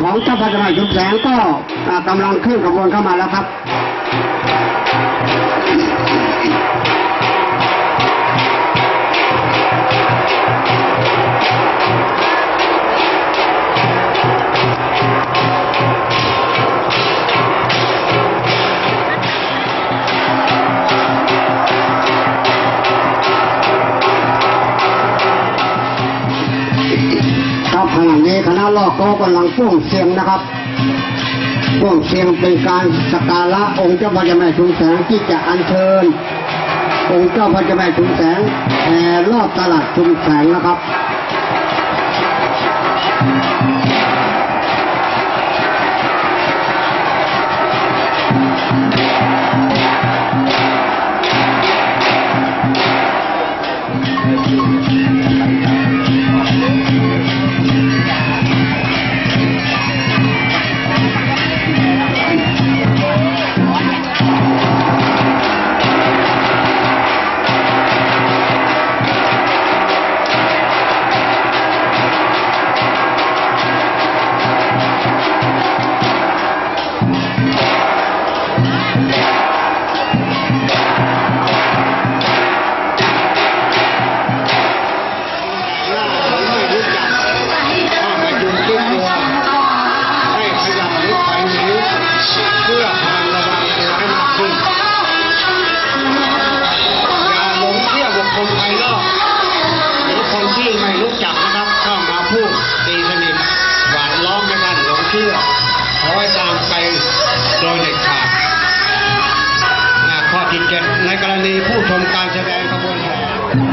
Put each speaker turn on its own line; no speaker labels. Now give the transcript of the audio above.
ของเจ้าพระเจ้าชุมแสงก็กำลังเคลื่อนขบวนเข้ามาแล้วครับขณะนี้คณะล่อโก้กำลังพ่วงเสียงนะครับพ่วงเสียงเป็นการสักการะองค์เจ้าพระเจ้าแม่ชุมแสงที่จะอัญเชิญองค์เจ้าพระเจ้าแม่ชุมแสงแห่รอบตลาดชุมแสงนะครับ
ขอให้ตามไปโดยเด็ดขาดข้อที่ 7ในกรณีผู้ชมการแสดงขบวนแห่